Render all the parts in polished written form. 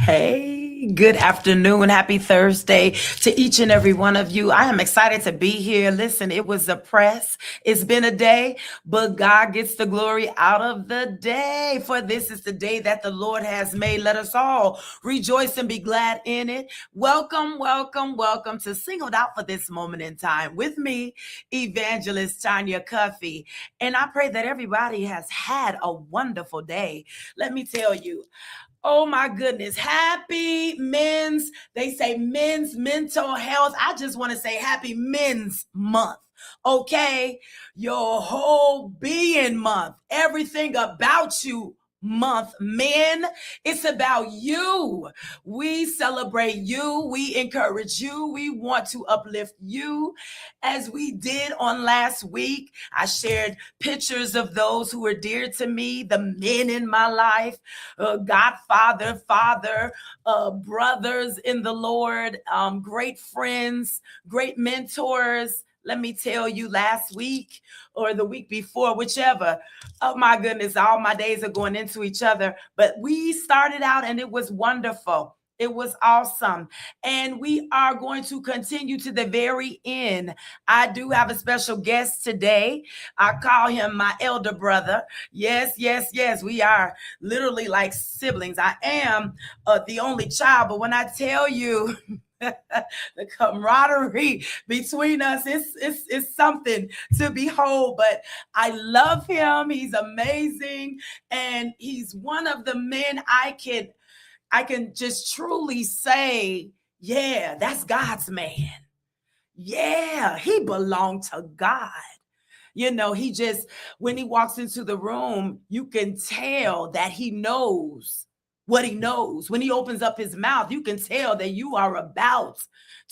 Hey, good afternoon. Happy Thursday to each and every one of you. I am excited to be here. Listen, it was a press. It's been a day, but God gets the glory out of the day. For this is the day that the Lord has made. Let us all rejoice and be glad in it. Welcome, welcome, welcome to Singled Out for This Moment in Time with me, Evangelist Tanya Cuffie. And I pray that everybody has had a wonderful day. Let me tell you, oh my goodness. Happy they say men's mental health. I just want to say happy Men's Month. Okay. Your whole being month, everything about you month, men. It's about you. We celebrate you. We encourage you. We want to uplift you. As we did on last week, I shared pictures of those who are dear to me, the men in my life, Godfather, father, brothers in the Lord, great friends, great mentors. Let me tell you, last week or the week before, whichever, oh my goodness, all my days are going into each other. But we started out and it was wonderful. It was awesome. And we are going to continue to the very end. I do have a special guest today. I call him my elder brother. Yes, yes, yes. We are literally like siblings. I am the only child. But when I tell you, the camaraderie between us is something to behold. But I love him. He's amazing. And he's one of the men I can just truly say, yeah, that's God's man. Yeah, he belonged to God. You know, when he walks into the room, you can tell that he knows what he knows. When he opens up his mouth, you can tell that you are about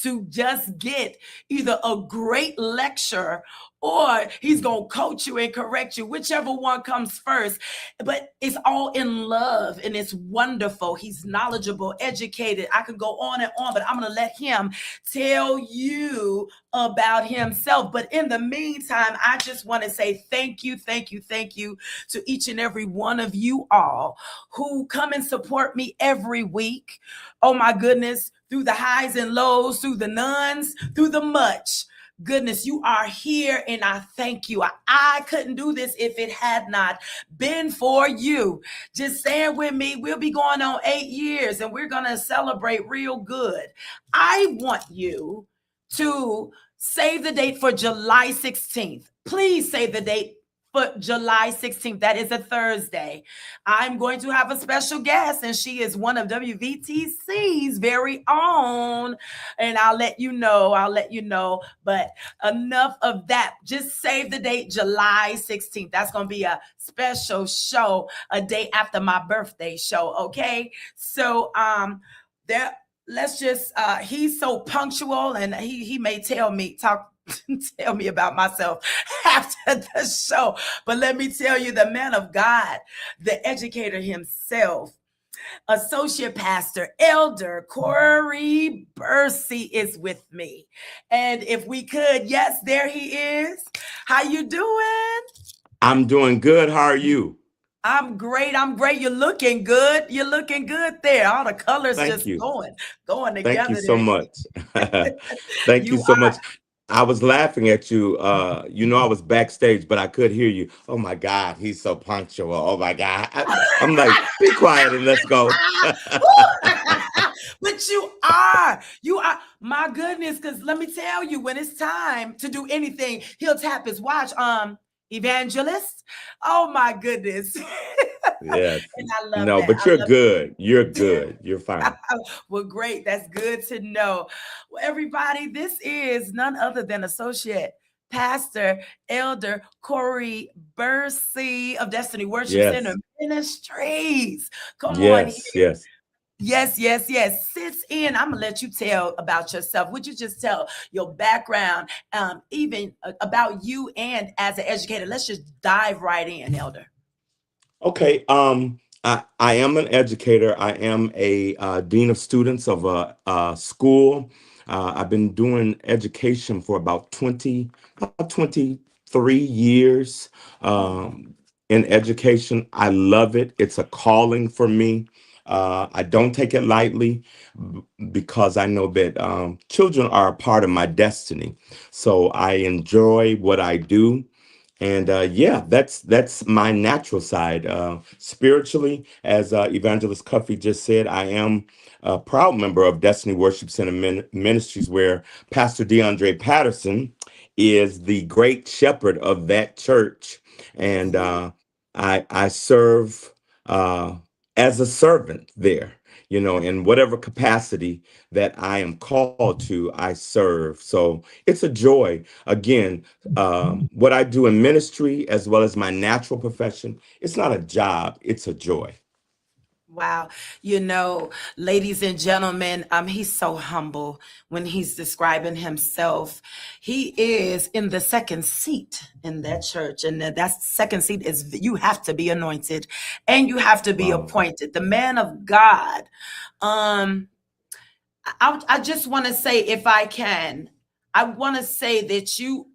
to just get either a great lecture or he's going to coach you and correct you, whichever one comes first. But it's all in love and it's wonderful. He's knowledgeable, educated. I could go on and on, but I'm going to let him tell you about himself. But in the meantime, I just want to say thank you to each and every one of you all who come and support me every week. Oh my goodness, through the highs and lows, through the nones, through the much. Goodness, you are here and I thank you. I couldn't do this if it had not been for you. Just stand with me. We'll be going on 8 years and we're going to celebrate real good. I want you to save the date for July 16th. Please save the date for July 16th. That is a Thursday. I'm going to have a special guest, and she is one of WVTC's very own. And I'll let you know. But enough of that. Just save the date, July 16th. That's going to be a special show, a day after my birthday show. Okay. So, he's so punctual, and he may tell me about myself after the show. But let me tell you, the man of God, the educator himself, Associate Pastor Elder Corey Bursey is with me. And if we could, yes, there he is. How you doing? I'm doing good. How are you? I'm great. You're looking good. There. All the colors going together. Thank you so much. Thank you so much. I was laughing at you. I was backstage, but I could hear you. Oh my God, he's so punctual. Oh my God. I'm like, be quiet and let's go. But But you are. You are. My goodness, because let me tell you, when it's time to do anything, he'll tap his watch. Evangelist. Oh my goodness. Yes. And I love No, that. but I you're love good. You're good. You're fine. well, great. That's good to know. Well, everybody, this is none other than Associate Pastor Elder Corey Bursey of Destiny Worship Center Yes. Ministries. Come on here. Yes. Yes. Yes, yes, yes. Sits in. I'm gonna let you tell about yourself. Would you just tell your background, even about you and as an educator? Let's just dive right in, Elder. Okay. I am an educator. I am a dean of students of a school. I've been doing education for about 23 years Oh, wow. in education. I love it. It's a calling for me. I don't take it lightly because I know that children are a part of my destiny. So I enjoy what I do. And yeah, that's my natural side. Spiritually, as Evangelist Cuffie just said, I am a proud member of Destiny Worship Center Ministries, where Pastor DeAndre Patterson is the great shepherd of that church, and Yeah. I serve uh, as a servant there. You know, in whatever capacity that I am called to, I serve. So it's a joy. Again, what I do in ministry as well as my natural profession, it's not a job, it's a joy. Wow. You know, ladies and gentlemen, he's so humble when he's describing himself. He is in the second seat in that church. And that second seat is you have to be anointed and you have to be Wow. appointed. The man of God. Um, I just want to say, if I can, I want to say that you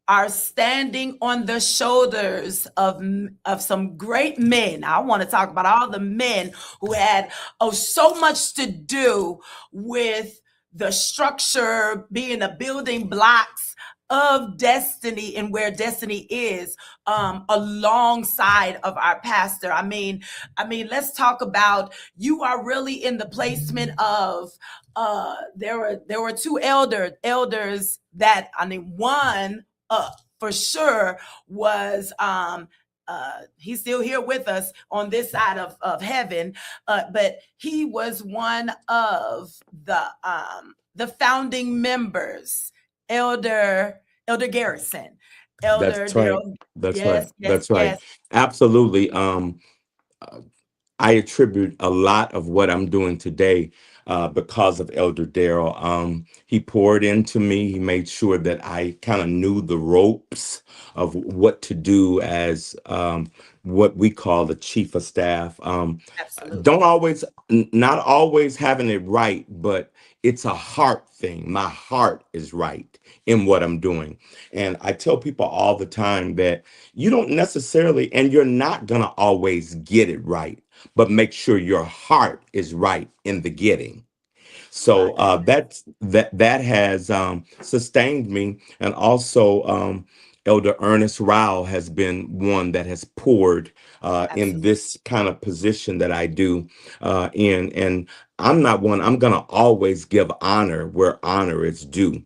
are standing on the shoulders of some great men. I want to talk about all the men who had so much to do with the structure, being the building blocks of destiny and where destiny is, alongside of our pastor. Let's talk about, you are really in the placement of, there were two elders that, one, for sure, was, he's still here with us on this side of heaven, but he was one of the founding members, Elder Garrison, Elder That's right. Daryl. That's right. Yes, yes, That's right. yes. Absolutely. Uh, I attribute a lot of what I'm doing today because of Elder Daryl. He poured into me. He made sure that I kind of knew the ropes of what to do as what we call the chief of staff. Don't Absolutely. always, not always having it right, but it's a heart thing. My heart is right in what I'm doing. And I tell people all the time that you don't necessarily, and you're not going to always get it right, but make sure your heart is right in the getting. My So goodness. that has sustained me, and also Elder Ernest Rao has been one that has poured in Absolutely. this kind of position that I do in, and I'm not one. I'm gonna always give honor where honor is due,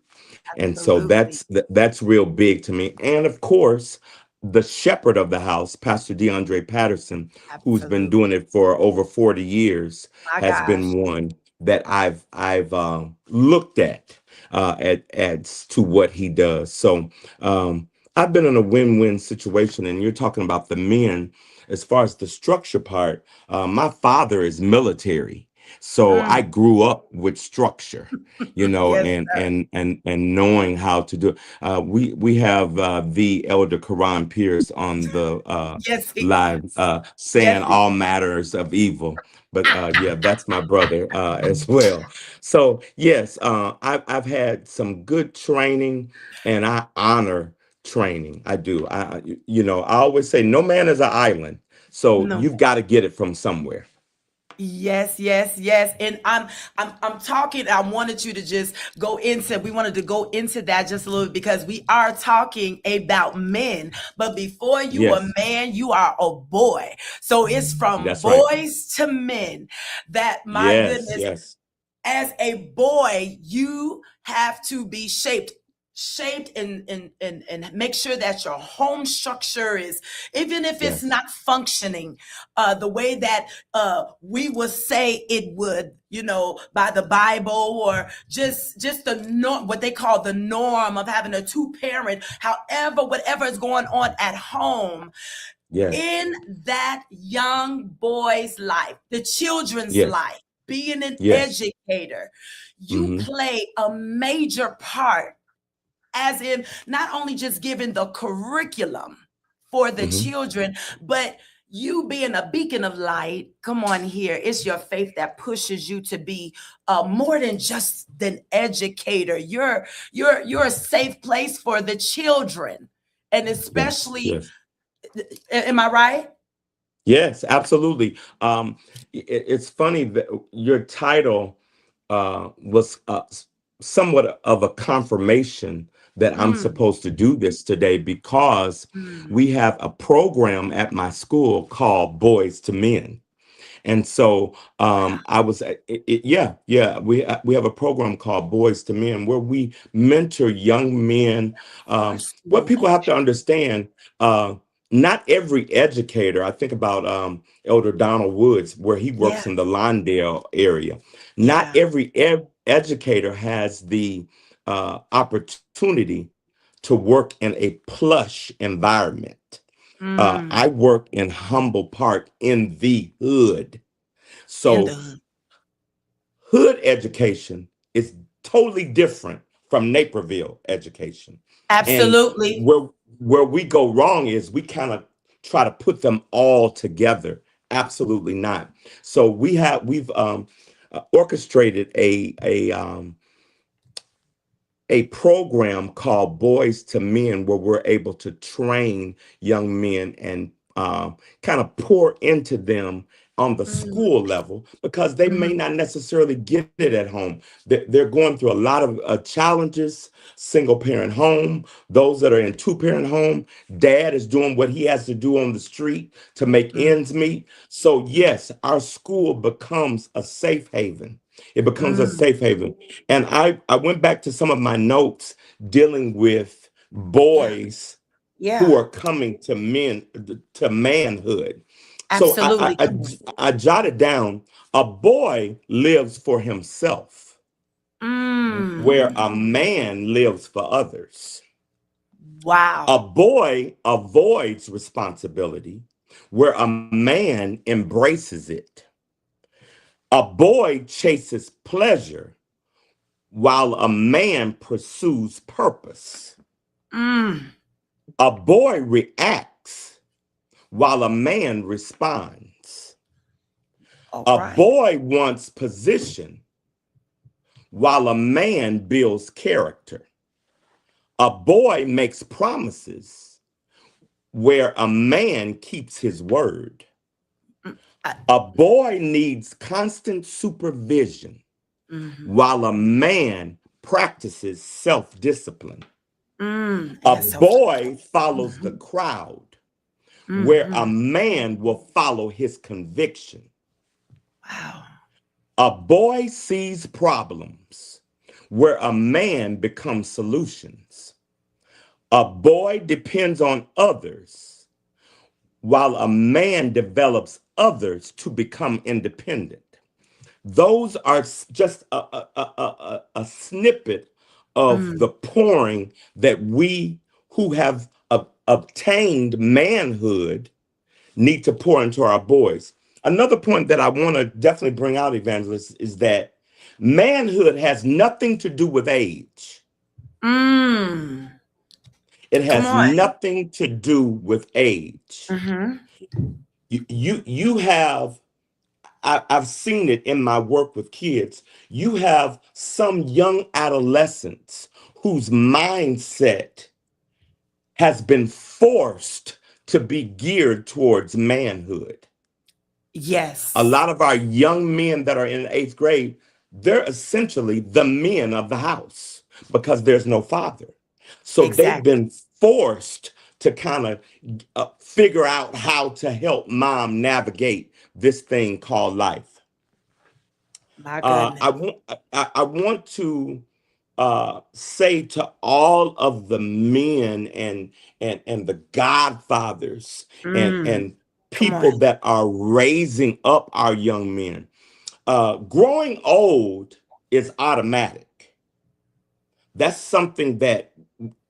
and so Absolutely. that's real big to me. And of course, the shepherd of the house, Pastor DeAndre Patterson, who's been Absolutely. doing it for over 40 years, My has gosh. been one that I've looked at as to what he does. So I've been in a win-win situation, and you're talking about the men. As far as the structure part, my father is military, so I Mm. grew up with structure, you know, Yes, and knowing how to do it. We have the Elder Quran Pierce on the yes, he live is. Yes, saying he all matters of evil. But yeah, that's my brother as well. So yes, I've had some good training, and I honor training. I do. You know, I always say no man is an island, so no. you've got to get it from somewhere. Yes, yes, yes. And I'm talking, I wanted you to just go into, we wanted to go into that just a little bit because we are talking about men. But before you a Yes, man, you are a boy. So it's from that's right. boys to men that, my Yes, goodness, yes. as a boy, you have to be shaped and make sure that your home structure is, even if it's Yes. not functioning the way that we would say it would, by the Bible, or just the norm, what they call the norm of having a two-parent. However, whatever is going on at home, Yes. in that young boy's life, the children's Yes. life, being an Yes. educator, you Mm-hmm. play a major part, as in not only just giving the curriculum for the Mm-hmm. children, but you being a beacon of light. Come on here. It's your faith that pushes you to be more than just an educator. You're a safe place for the children. And Yes. especially, Yes. am I right? Yes, absolutely. It's funny that your title was somewhat of a confirmation that I'm Mm, supposed to do this today, because mm. we have a program at my school called Boys to Men. And so Wow. I was, yeah, yeah. We have a program called Boys to Men where we mentor young men. Our What school. people have to understand, uh, not every educator. I think about Elder Donald Woods, where he Yeah, works in the Lawndale area. Not yeah. every educator has the opportunity to work in a plush environment. Mm. I work in Humble Park in the hood. In So the hood education is totally different from Naperville education. And absolutely. where we go wrong is we kind of try to put them all together. Absolutely not. So we've orchestrated a program called Boys to Men, where we're able to train young men and kind of pour into them on the Mm, school level, because they may mm, not necessarily get it at home. They're going through a lot of challenges. Single parent home, those that are in two parent home, dad is doing what he has to do on the street to make mm, ends meet. So yes, our school becomes a safe haven. It becomes a mm. safe haven. And I went back to some of my notes dealing with Yeah, boys who yeah. are coming to manhood. So Absolutely. Come on. I jotted down: a boy lives for himself, where Mm. a man lives for others. A Wow. boy avoids responsibility, where a man embraces it. A boy chases pleasure, while a man pursues purpose. Mm. A boy reacts, while a man responds. All A right. boy wants position, while a man builds character. A boy makes promises, where a man keeps his word. Mm, I, A boy needs constant supervision, mhm. while a man practices self discipline. A Yeah, self. boy follows the Mhm, crowd, where a mhm. man will follow his conviction. Wow. A boy sees problems, where a man becomes solutions. A boy depends on others, while a man develops others to become independent. Those are just a snippet of Mm, the pouring that we who have obtained manhood need to pour into our boys. Another point that I want to definitely bring out, Evangelist, is that manhood has nothing to do with age. mm. It Come has on. nothing to do with age. Hmm. You have, I've seen it in my work with kids. You have some young adolescents whose mindset has been forced to be geared towards manhood. A Yes. lot of our young men that are in eighth grade, they're essentially the men of the house because there's no father. So they've Exactly. been forced to kind of figure out how to help mom navigate this thing called life. My Uh, goodness. I want I want to say to all of the men and the godfathers Mm, and come people on. that are raising up our young men. Growing old is automatic. That's something that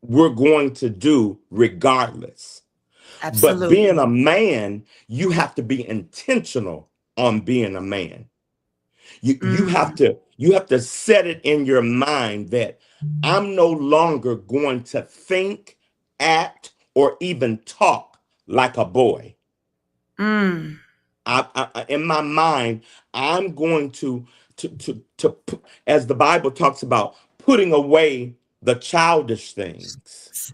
we're going to do regardless. But being Absolutely. a man, you have to be intentional on being a man. You have Mm, to set it in your mind that I'm no longer going to think, act, or even talk like a boy. mm. In my mind, I'm going as the Bible talks about, putting away the childish things.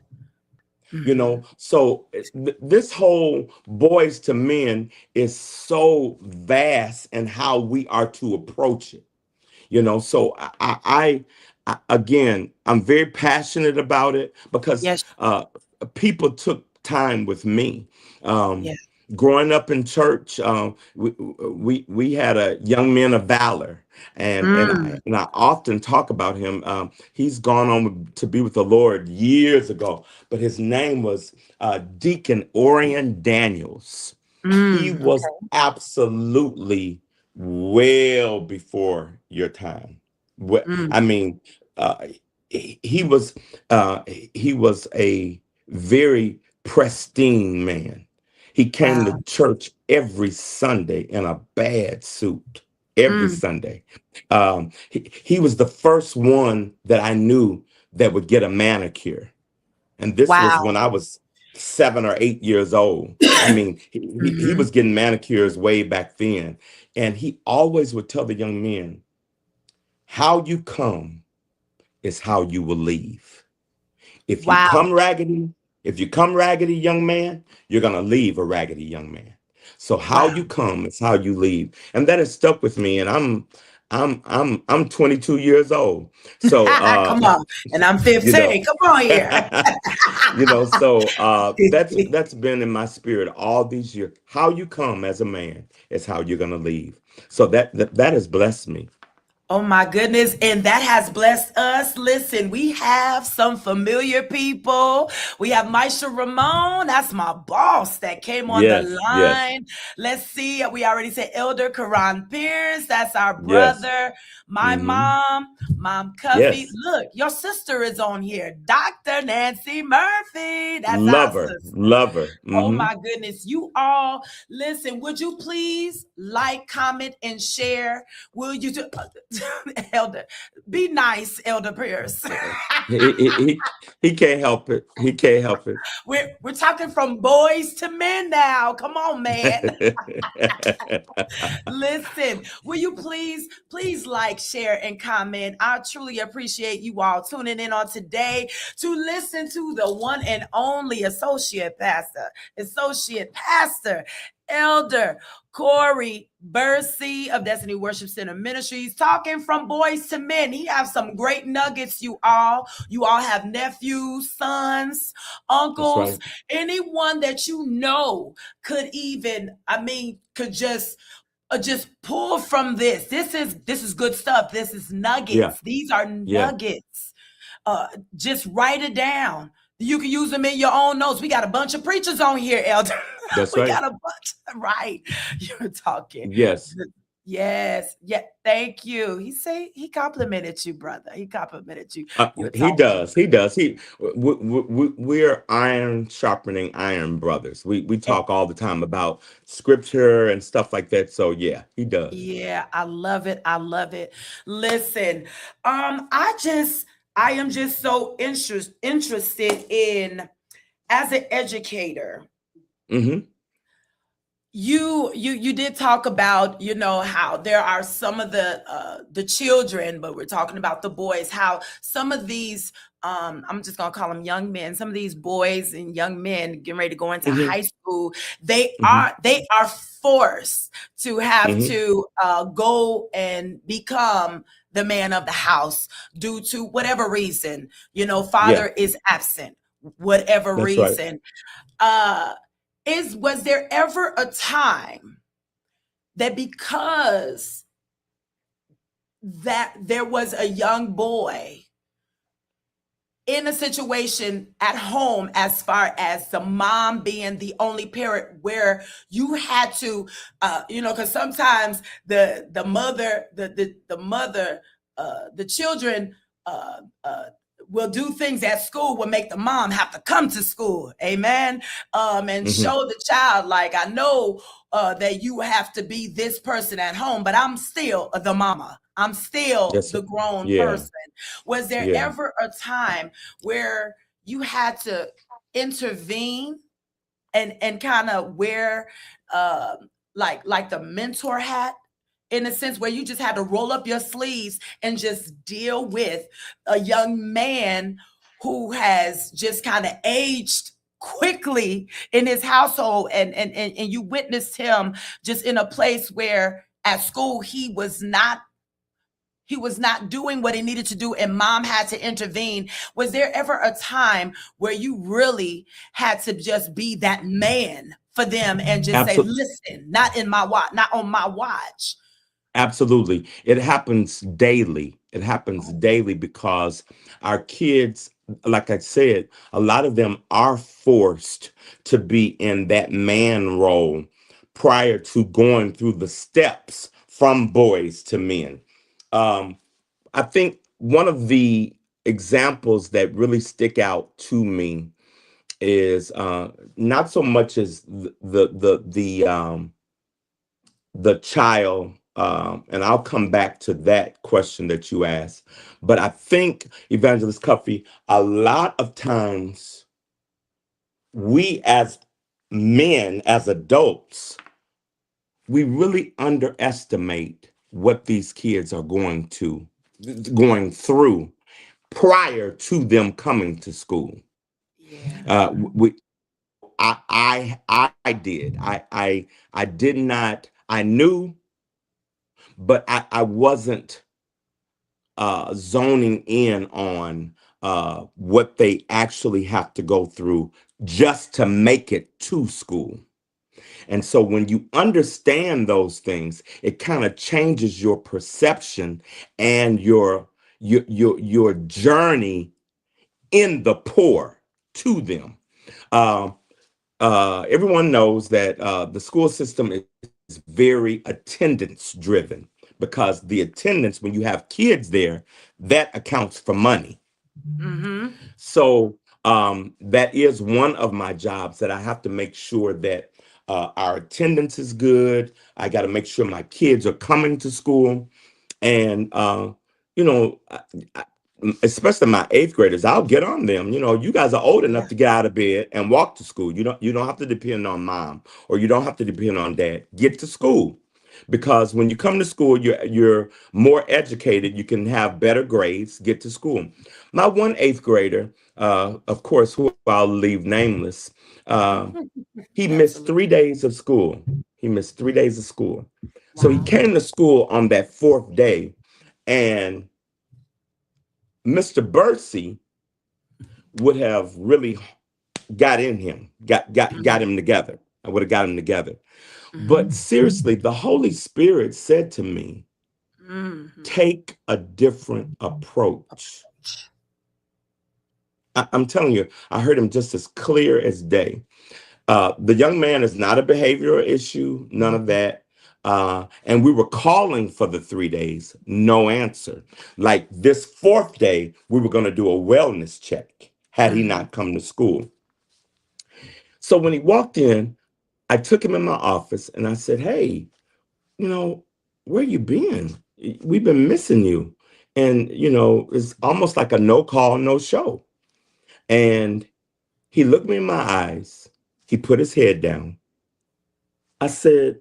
Mhm. So this whole boys to men is so vast in how we are to approach it. So again, I'm very passionate about it because Yes. people took time with me. Um, Yeah. Growing up in church, we had a young man of valor, and and I, Mm. and I often talk about him. He's gone on to be with the Lord years ago, but his name was Deacon Orion Daniels. He Mm. was absolutely well before your time. Mm. I mean, uh, he was he was a very pristine man. He came to Wow. church every Sunday in a bad suit. Every Mm. Sunday, he was the first one that I knew that would get a manicure, and this was when Wow. I was 7 or 8 years old. I mean, he Hmm. was getting manicures way back then. And he always would tell the young men, how you come is how you will leave. If you Wow. come raggedy, if you come raggedy, young man, you're going to leave a raggedy young man. So how Wow. you come is how you leave. And that has stuck with me. And I'm 22 years old. So Come on. And I'm you know, 15. Come on here. so that's been in my spirit all these years. How you come as a man is how you're gonna leave. So that has blessed me. Oh my goodness. And that has blessed us. Listen, we have some familiar people. We have Maisha Ramon. That's my boss that came on the Yes, yes, line. Let's see. We already said Elder Karan Pierce. That's our yes. brother. My Hmm. Mom Cuffie. Yes. Look, your sister is on here. Dr. Nancy Murphy. That's our Lover, sister. lover. Oh Hmm. my goodness. You all, listen, would you please like, comment, and share? Will you do, Elder, be nice, Elder Pierce. He can't help it. He can't help it. We're talking from boys to men now. Come on, man. Listen, will you please like, share, and comment? I truly appreciate you all tuning in on today to listen to the one and only associate pastor, Elder Corey Bursey of Destiny Worship Center Ministries, talking from boys to men. He has some great nuggets, you all. You all have nephews, sons, That's uncles, right. anyone that you know could even, could just pull from this. This is good stuff. This is Yeah, nuggets. These are yeah. nuggets. Uh, just write it down. You can use them in your own notes. We got a bunch of preachers on here, Elder. That's We right. got a bunch. Right. You're talking. Yes. Yes. Yeah. Thank you. He complimented you, brother. He complimented you. You're He talking. does. He does. We're iron sharpening iron brothers. We talk all the time about scripture and stuff like that. So yeah, he does. Yeah, I love it. I love it. Listen, I am just so interested in, as an educator. Hmm. You did talk about, how there are some of the children, but we're talking about the boys, how some of these, I'm just gonna call them young men, some of these boys and young men getting ready to go into Hmm. high school, they Hmm. are they are forced to have Hmm. to go and become the man of the house due to whatever reason, Yeah, father is absent, whatever that's right. reason. uh was there ever a time that, because that there was a young boy in a situation at home, as far as the mom being the only parent, where you had to because sometimes the mother the mother the children will do things at school will make the mom have to come to school, amen, and Hmm. show the child, like, I know that you have to be this person at home, but I'm still the mama, I'm still Yes, sir. the grown Yeah, person. Was there yeah. ever a time where you had to intervene and kind of wear uh, like the mentor hat, in a sense, where you just had to roll up your sleeves and just deal with a young man who has just kind of aged quickly in his household, and you witnessed him just in a place where at school he was not doing what he needed to do, and mom had to intervene? Was there ever a time where you really had to just be that man for them and just say, Absolutely. listen, not in my watch, not on my watch? Absolutely. It happens daily. It happens Oh, daily because our kids, like I said, a lot of them are forced to be in that man role prior to going through the steps from boys to men. Um, I think one of the examples that really stick out to me is not so much as the child, and I'll come back to that question that you asked. But I think, Evangelist Cuffie, a lot of times we as men, as adults, we really underestimate what these kids are going through prior to them coming to school. yeah. We so I did. I did not. I knew, but I wasn't zoning in on what they actually have to go through just to make it to school. And so when you understand those things, it kind of changes your perception and your journey in the pour to them. Um, Everyone knows that the school system is very attendance driven because the attendance, when you have kids there, that accounts for money. Mm-hmm. So that is one of my jobs, that I have to make sure that our attendance is good. I got to make sure my kids are coming to school. And, you know, especially my eighth graders, I'll get on them. You guys are old enough Yeah. to get out of bed and walk to school. You don't have to depend on mom, or you don't have to depend on dad. Get to school. Because when you come to school, you're more educated. You can have better grades. Get to school. My one eighth grader, of course, who I'll leave nameless, uh, he missed Absolutely. 3 days of school. He missed 3 days of school. So he Wow. came to school on that fourth day, and Mr. Bursey would have really got in him, got Mm-hmm. him together. I would have got him together. But Mm-hmm. seriously, the Holy Spirit said to me, Mm-hmm. take a different approach. I'm telling you, I heard him just as clear as day. The young man is not a behavioral issue, none of that. And we were calling for the 3 days, no answer. Like this fourth day, we were going to do a wellness check had he Mm-hmm. not come to school. So when he walked in, I took him in my office and I said, hey, you know, where you been? We've been missing you. And, it's almost like a no call, no show. And he looked me in my eyes. He put his head down. I said,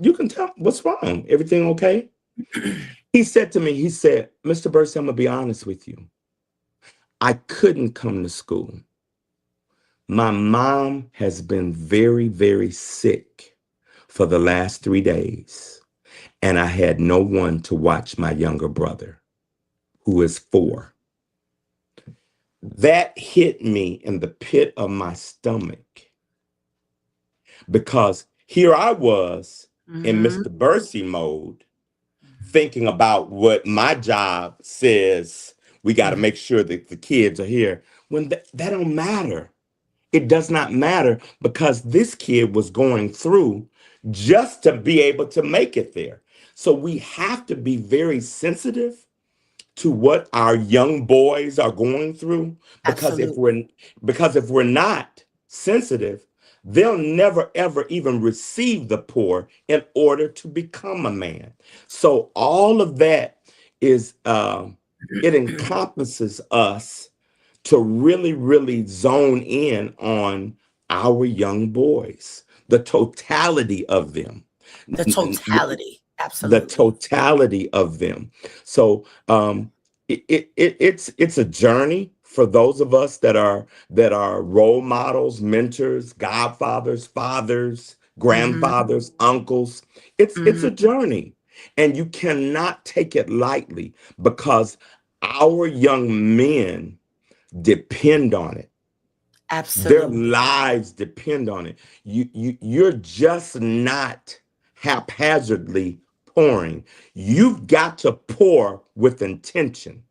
you can tell what's wrong. Everything okay? He said to me, he said, Mr. Bursey, I'm going to be honest with you. I couldn't come to school. My mom has been very, very sick for the last 3 days, and I had no one to watch my younger brother, who is 4. That hit me in the pit of my stomach because here I was in Mm-hmm. Mr. Bursey mode, thinking about what my job says. We got to Mhm. make sure that the kids are here. When that don't matter. It does not matter because this kid was going through just to be able to make it there. So we have to be very sensitive to what our young boys are going through because if Absolutely. we're not sensitive, they'll never ever even receive the poor in order to become a man. So all of that is it encompasses us to really, really zone in on our young boys, the totality of them, The totality. the Absolutely. totality of them. So it's a journey for those of us that are role models, mentors, godfathers, fathers, Hmm. grandfathers, uncles. It's a Hmm. journey, and you cannot take it lightly because our young men depend on it. Their Absolutely. lives depend on it. You're just not haphazardly pouring. You've got to pour with intention.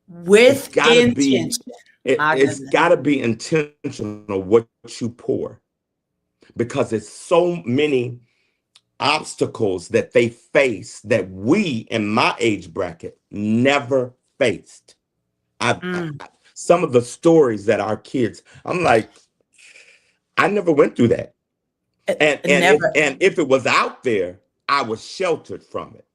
It's With got to be intention. My it's goodness. got to be intentional what you pour because it's so many obstacles that they face that we in my age bracket never faced. Mm. Some of the stories that our kids, I'm like, I never went through that. And if Never. and if it was out there, I was sheltered from it.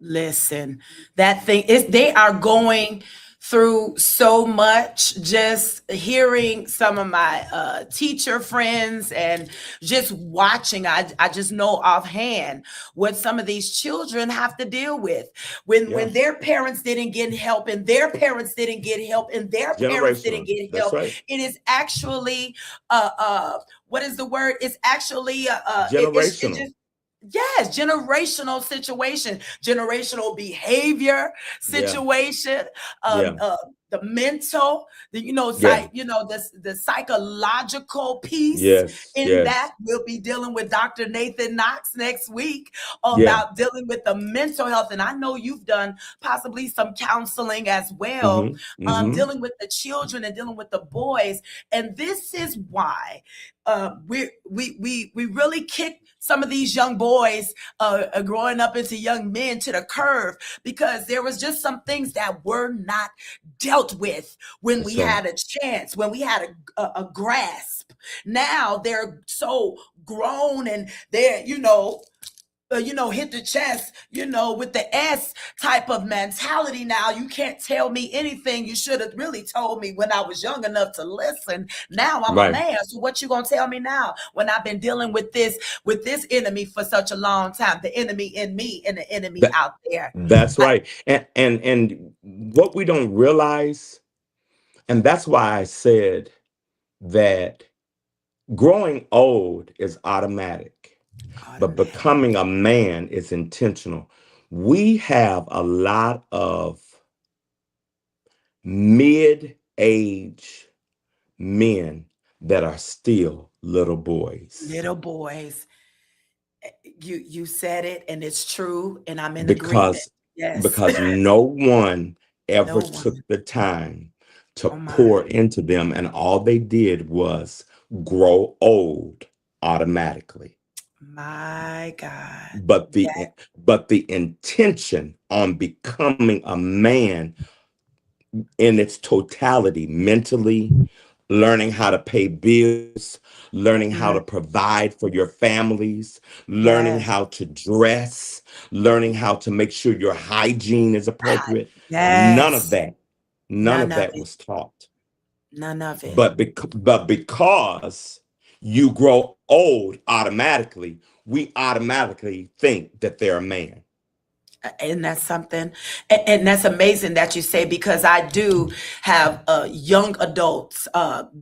Listen, that thing is, they are going through so much. Just hearing some of my teacher friends and just watching, I just know offhand what some of these children have to deal with Yeah, when their parents didn't get help and their parents didn't get help and their parents didn't generational. get That's help. right. It is actually uh what is the word? It's actually it Generational. just, yes, generational situation, generational behavior Yeah, situation, um, yeah, uh, the mental, yeah. the psychological piece Yes, in that. yes. We'll be dealing with Dr. Nathan Knox next week Yeah. about dealing with the mental health. And I know you've done possibly some counseling as well, Mm-hmm. Mm-hmm. dealing with the children and dealing with the boys. And this is why we really kick some of these young boys growing up into young men to the curve because there was just some things that were not dealt with when we That's right. had a chance, when we had a grasp. Now they're so grown and they're hit the chest, with the S type of mentality. Now you can't tell me anything. You should have really told me when I was young enough to listen. Now I'm a Right. man. So what you gonna tell me now when I've been dealing with this enemy for such a long time? The enemy in me and the enemy That out there. that's I, right. And what we don't realize, and that's why I said that growing old is automatic, but automatic. becoming a man is intentional. We have a lot of mid-age men that are still little boys Little boys. You said it and it's true and I'm in agreement. because Yes. because no one ever No took one. the time to Oh my. pour into them, and all they did was grow old automatically. My God. But the That but the intention on becoming a man in its totality, mentally, learning how to pay bills, learning how to mm, provide for your families, learning yes. how to dress, learning how to make sure your hygiene is Ah, appropriate. None of yes. that, none None of of that it. was taught. None of it. But because you grow old automatically, we automatically think that they're a man. And that's something, and that's amazing that you say, because I do have young adults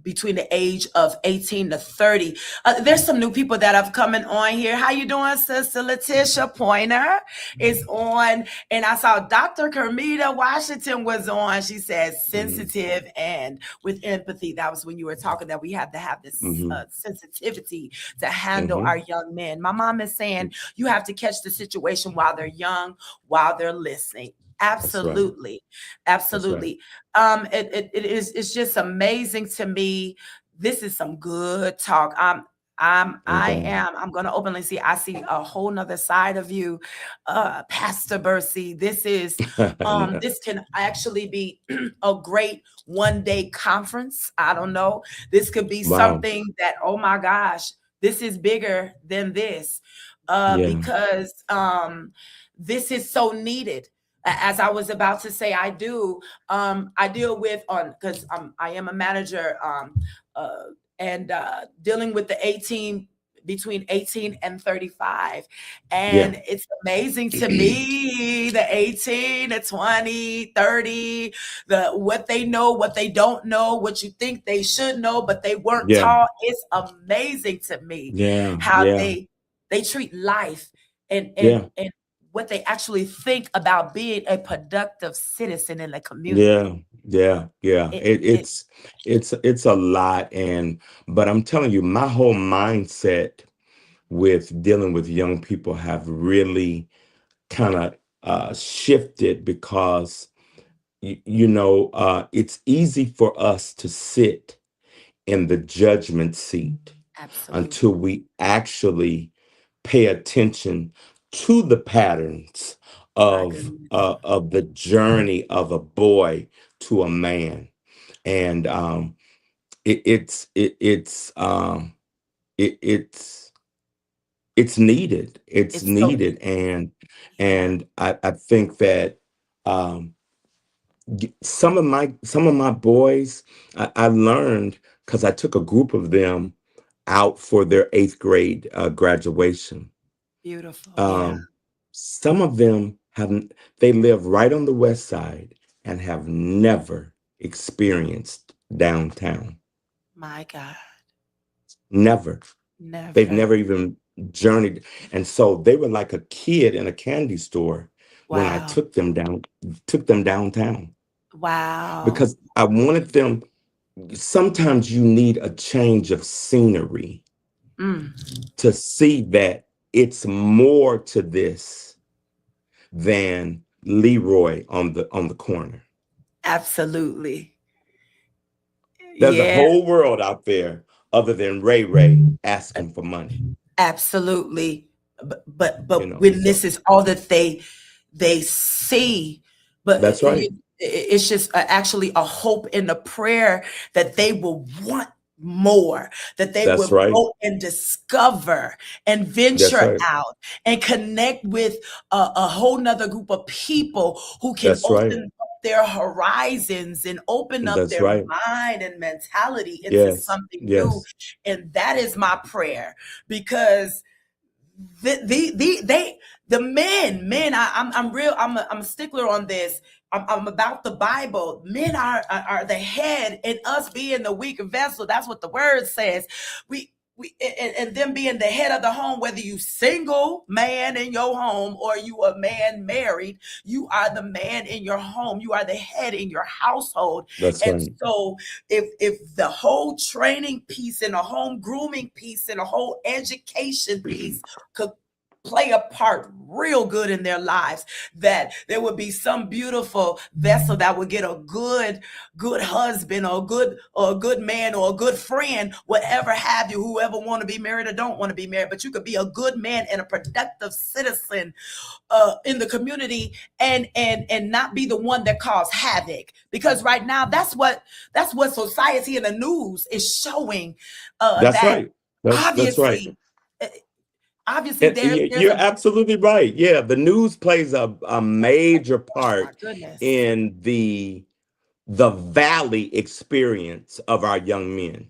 between the age of 18 to 30. There's some new people that have coming on here. How you doing, Sister Letitia Pointer is on, and I saw Dr. Kermita Washington was on. She says Hmm. sensitive and with empathy. That was when you were talking that we have to have this Hmm. sensitivity to handle our Hmm. young men. My mom is saying you have to catch the situation while they're young, while they're listening. That's right. Absolutely. That's right. Absolutely. It's just amazing to me. This is some good talk. Okay. I'm gonna openly see, I see a whole nother side of you, Pastor Bursey. This can actually be a great one day conference. I don't know. This could be Wow. something that, oh my gosh, this is bigger than this. Yeah. Because this is so needed. As I was about to say, I deal with on because I am a manager, uh, and dealing with the 18 between 18 and 35. Yeah. And it's amazing to me, the 18, the 20, 30, what they know, what they don't know, what you think they should know, but they weren't Yeah. taught. It's amazing to me Yeah. how Yeah. they treat life Yeah. and what they actually think about being a productive citizen in the Yeah. community. Yeah. Yeah. It, It, it it's a lot, and but I'm telling you, my whole mindset with dealing with young people have really kind of shifted because it's easy for us to sit in the judgment seat until Absolutely. we actually pay attention to the patterns My goodness. of the journey of a boy to a man. And it, it's it, it's needed. It's It's so needed. neat. Yeah. And I think that um some of my boys, I learned because I took a group of them out for their eighth grade graduation. Beautiful. Yeah. Um, some of them they live right on the west side and have never experienced downtown. My God. Never. They've Never. never even journeyed. And so they were like a kid in a candy store when I Wow. took them downtown Wow. because I wanted them. Sometimes you need a change of scenery Mm, to see that it's more to this than Leroy on the corner. absolutely. There's a Yeah. whole world out there other than Ray Ray asking for money. Absolutely. But when So this is all that they see, but that's right. it's just actually a hope and a prayer that they will want more, that they That's will right. go and discover and That's venture right. out and connect with a whole nother group of people who can That's right. open up their horizons and open up That's their right. mind and mentality into Yes. something new. Yes. And that is my prayer, because the men, I'm a stickler on this. I'm about the Bible. Men are the head, and us being the weaker vessel. That's what the word says. We and them being the head of the home, whether you single man in your home or you a man married, you are the man in your home. You are the head in your household. That's And right. so if the whole training piece and the home grooming piece and the whole education piece could play a part real good in their lives, that there would be some beautiful vessel that would get a good husband or a good man or a good friend, whatever have you, whoever want to be married or don't want to be married, but you could be a good man and a productive citizen in the community, and not be the one that caused havoc, because right now that's what society and the news is showing, That's that right. That's right. obviously uh, obviously And there's you're a absolutely right. Yeah, the news plays a major my part goodness. in the valley experience of our young men.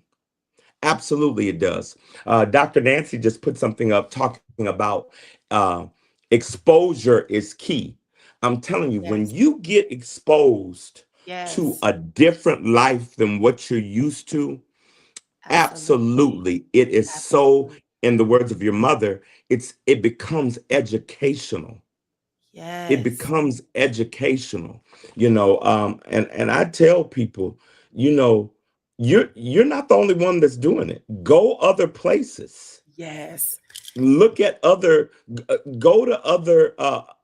Absolutely, it does. Dr. Nancy just put something up talking about uh, exposure is key. I'm telling you, when Yes. you get exposed to Yes. a different life than what you're used to, Absolutely. absolutely, it is so. Absolutely. In the words of your mother, it becomes educational. It Yes. becomes educational. And I tell people, you know you're not the only one that's doing it. Go other places. Yes. Look at other go to other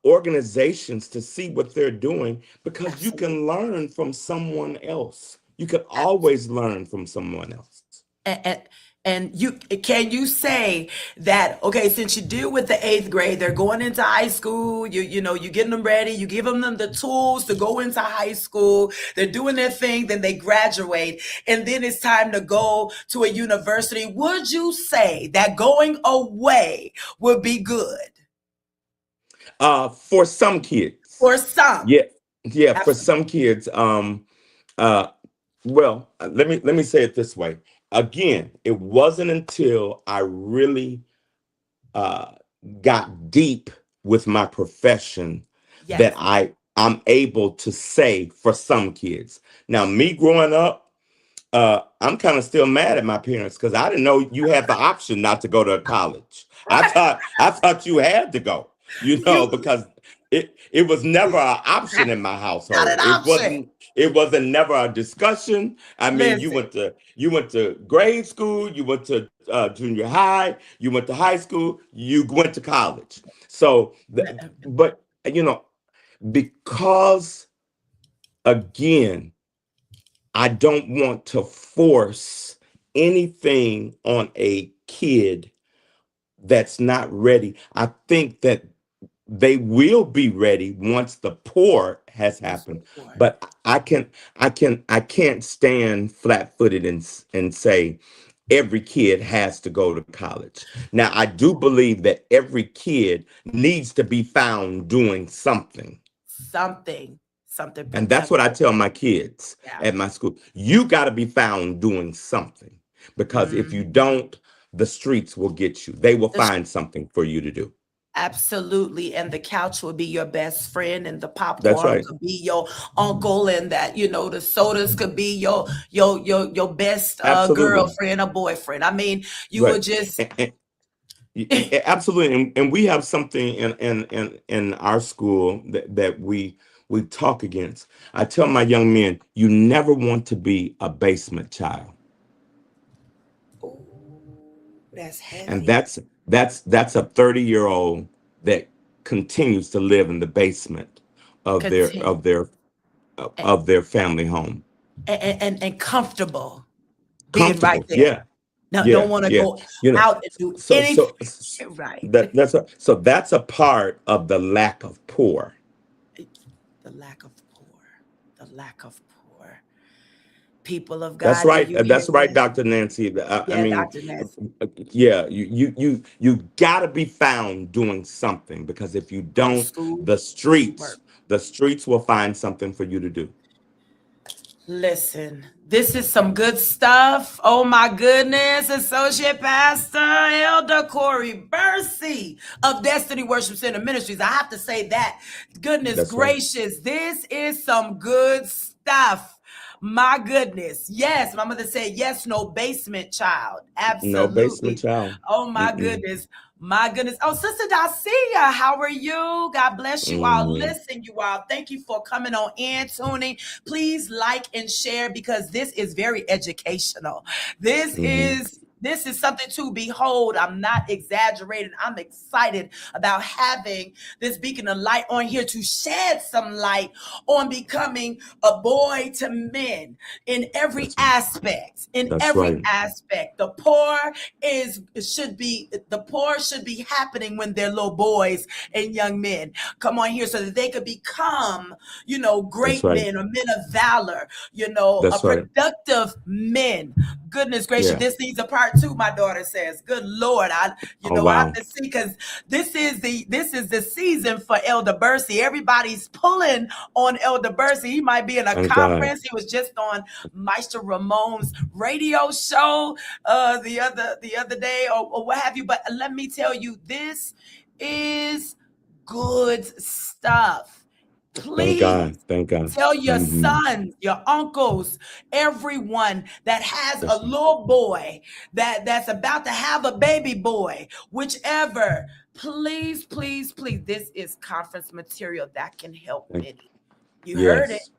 organizations to see what they're doing, because you Absolutely. can learn from someone else. You can Absolutely. always learn from someone else. And, and you can you say that, okay, since you deal with the eighth grade, they're going into high school, you getting them ready, you give them the tools to go into high school, they're doing their thing, then they graduate, and then it's time to go to a university. Would you say that going away would be good For some kids, for some? yeah, yeah, for Absolutely. some kids, uh, well, let me say it this way. Again, it wasn't until I really uh, got deep with my profession that Yes. I'm able to say for some kids. Now, me growing up, I'm kind of still mad at my parents because I didn't know you had the option not to go to college. I thought you had to go, You because it was never an option in my not an household. It option. wasn't it wasn't never a discussion. I mean, you Listen, went to grade school, you went to junior high, you went to high school, you went to college. So, but because again, I don't want to force anything on a kid that's not ready. I think that they will be ready once the pour has what's happened. the But I can't stand flat-footed and say every kid has to go to college. Now, I do believe that every kid needs to be found doing something. something, something And that's what I productive. tell my kids Yeah. at my school. You got to be found doing something, because if you Mhm. don't, the streets will get you. They will This- find something for you to do. Absolutely. And the couch will be your best friend, and the That's popcorn right. could be your uncle, and that, the sodas could be your best Absolutely. girlfriend or boyfriend. I mean, you Right. would just Absolutely. And we have something in our school that we talk against. I tell my young men, you never want to be a basement child. Ooh, that's And heavy. that's a 30-year-old that continues to live in the basement of their Continue. of their of their family home. And comfortable being right Comfortable. there. Yeah. Now, don't Yeah. want to Yeah. go You know, out and do so anything. so Right. that's a part of the lack of poor. The lack of poor. The lack of poor. People of That's God, do right. you hear That's right, this? Dr. Nancy. I Yeah, mean, Dr. Ness. yeah, you got to be found doing something, because if you don't, School, the work. streets the streets will find something for you to do. Listen, this is some good stuff. Oh my goodness. Associate Pastor Elder Corey Bursey of Destiny Worship Center Ministries. I have to say that. Goodness That's right. gracious. This is some good stuff. My goodness. Yes, my mother said, yes, no basement child. No basement Absolutely. child. Oh my Mm-mm. goodness. My goodness. Oh, Sister Dacia, how are you? God bless you all. Mm-hmm. Listen, you all. Thank you for coming on in, tuning. Please like and share, because this is very educational. This Mm-hmm. is this is something to behold. I'm not exaggerating. I'm excited about having this beacon of light on here to shed some light on becoming a boy to men in every That's aspect. In that's every right. aspect. The poor should be happening when they're little boys and young men. Come on here, so that they could become, That's great right. men, or men of valor, a That's right. productive men. Goodness gracious, Yeah. this needs a part two, my daughter says. Good Lord. Oh I have wow. to see, because this is the season for Elder Bursey. Everybody's pulling on Elder Bursey. He might be in a Thank God. conference. He was just on Maestro Ramon's radio show the other day, or what have you. But let me tell you, this is good stuff. Thank God. Please Thank God. tell your Mm-hmm. sons, your uncles, everyone that has a That's right. little boy that's about to have a baby boy, whichever. Please, please, please. This is conference material that can help Thank, many. You heard it. yes.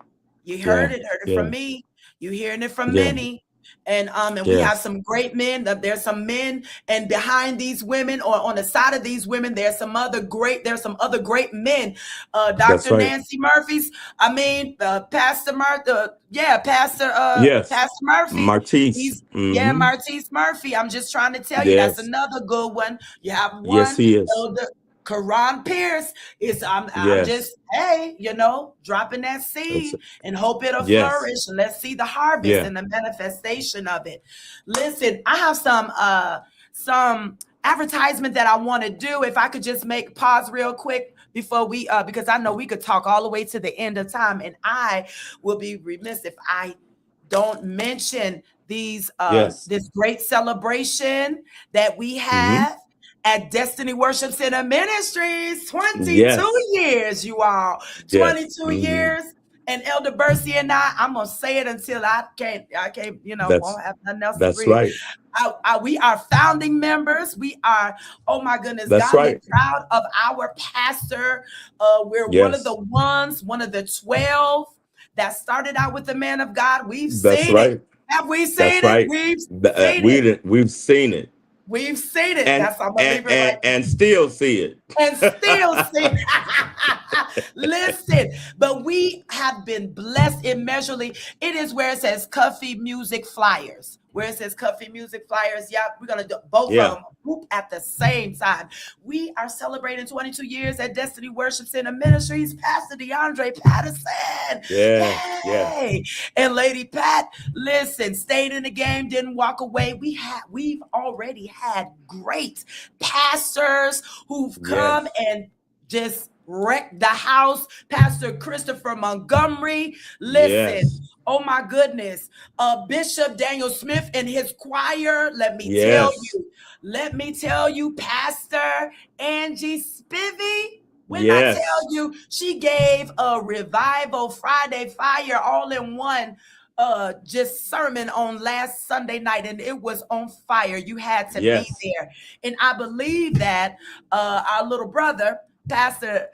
You heard Yeah. it. Heard it from Yeah. me. You hearing it from Yeah. many. And we have Yes. some great men. There's some men, and behind these women, or on the side of these women, there's some other great men. That's Dr. right. Nancy Murphy's, Pastor Martha, yeah, Yes. Pastor Murphy. Martise. He's Yeah, Hmm. Martise Murphy. I'm just trying to tell you, that's Yes. another good one. You have Yes, one, he is. Elder Karan Pierce. I'm Yes. just, hey, dropping that That's seed and hope it'll yes. flourish, and let's see the harvest Yeah. and the manifestation of it. Listen, I have some advertisement that I want to do. If I could just make pause real quick before we because I know we could talk all the way to the end of time, and I will be remiss if I don't mention Yes. this great celebration that we Hmm. have at Destiny Worship Center Ministries. 22 Yes. years, you all. Yes. 22 Hmm. years. And Elder Bursey and I'm gonna say it until I can't, That's won't have nothing else to that's breathe. right. We are founding members. We are, oh my goodness, That's godly right. proud of our pastor. We're Yes. one of the 12 that started out with the man of God. We've That's seen it. right. Have we That's seen it? right. We've seen it. We've seen it, We've seen it. and That's I'm gonna leave it right there. and still see it. And still see. Listen, but we have been blessed immeasurably. It is where it says Cuffie Music Flyers. Where it says Cuffie Music Flyers. Yeah, we're gonna do both of Yeah. them whoop at the same time. We are celebrating 22 years at Destiny Worship Center Ministries. Pastor DeAndre Patterson. Yes. Yes. Yay! And Lady Pat, listen, stayed in the game, didn't walk away. We've already had great pastors who've come Yes. and just wrecked the house. Pastor Christopher Montgomery, listen, Yes. oh my goodness, Bishop Daniel Smith and his choir. Yes. Let me tell you, Pastor Angie Spivey. When I tell Yes. you, she gave a revival Friday fire all in one just sermon on last Sunday night, and it was on fire. You had to be Yes. there. And I believe that our little brother, Pastor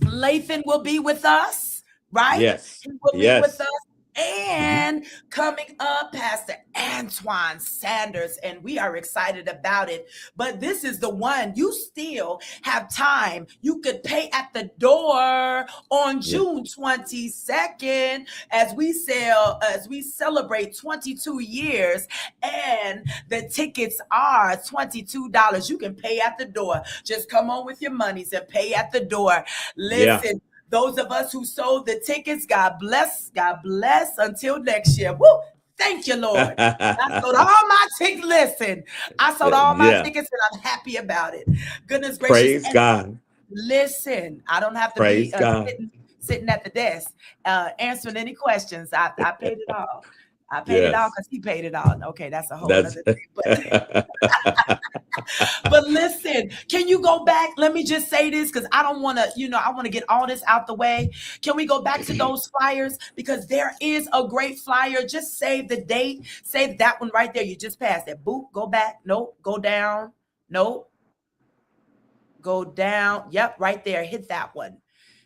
Lathan, will be with us, right? Yes. He will be with us. Yes. Hmm. And coming up, Pastor Antoine Sanders, and we are excited about it. But this is the one, you still have time. You could pay at the door on Yeah. June 22nd as we celebrate 22 years, and the tickets are $22. You can pay at the door. Just come on with your monies and pay at the door. Yeah. Listen, those of us who sold the tickets, God bless. God bless. Until next year. Woo! Thank you, Lord. I sold all my tickets. Listen, I sold all my Yeah. tickets, and I'm happy about it. Goodness gracious. Praise And God. listen, I don't have to be Praise God. sitting at the desk answering any questions. I paid it all. I paid it all Yes. because he paid it all. Okay, that's a whole That's nother thing. But listen, can you go back? Let me just say this because I don't want to, I want to get all this out the way. Can we go back to those flyers? Because there is a great flyer. Just save the date. Save that one right there. You just passed it. Boop, go back. Nope, go down. Nope, go down. Yep, right there. Hit that one.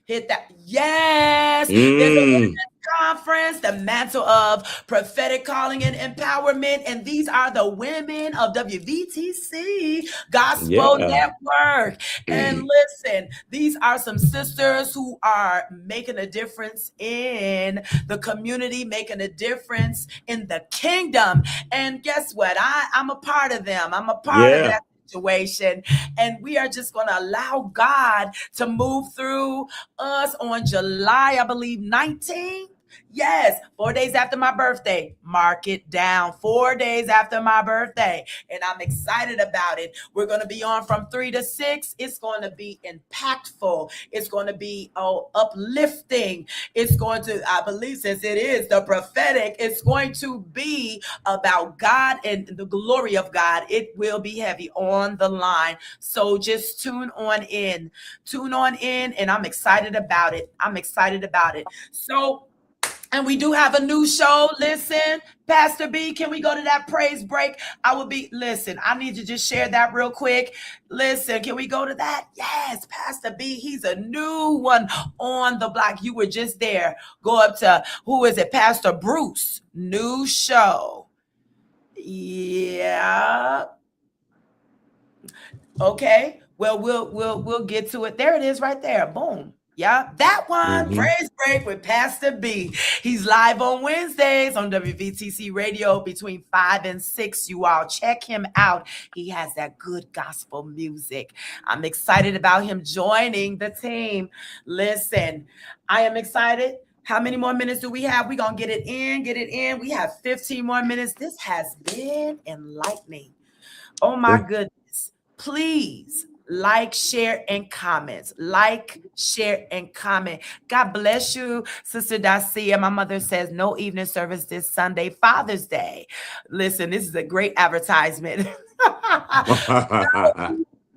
Hit that. Yes, there's a mm, conference, the mantle of prophetic calling and empowerment. And these are the women of WVTC Gospel yeah. Network. And listen, these are some sisters who are making a difference in the community, making a difference in the kingdom. And guess what? I'm a part of them. I'm a part of Yeah. that situation, and we are just going to allow God to move through us on July, I believe, 19th. Yes, 4 days after my birthday. Mark it down. 4 days after my birthday. And I'm excited about it. We're going to be on from 3 to 6. It's going to be impactful. It's going to be uplifting. It's going to, I believe, since it is the prophetic, it's going to be about God and the glory of God. It will be heavy on the line. So just tune on in, and I'm excited about it. I'm excited about it. So And we do have a new show. Listen, Pastor B, can we go to that praise break? Listen, I need to just share that real quick. Listen, can we go to that? Yes, Pastor B, he's a new one on the block. You were just there. Go up to, who is it? Pastor Bruce, new show. Yeah. Okay. Well, we'll get to it. There it is right there. Boom. Yeah, that one, Praise Break with Pastor B. He's live on Wednesdays on WVTC Radio between 5 and 6. You all check him out. He has that good gospel music. I'm excited about him joining the team. Listen, I am excited. How many more minutes do we have? We're going to get it in. We have 15 more minutes. This has been enlightening. Oh, my goodness. Please like, share, and comment. Like, share, and comment. God bless you, Sister Dacia. My mother says no evening service this Sunday, Father's Day. Listen, this is a great advertisement.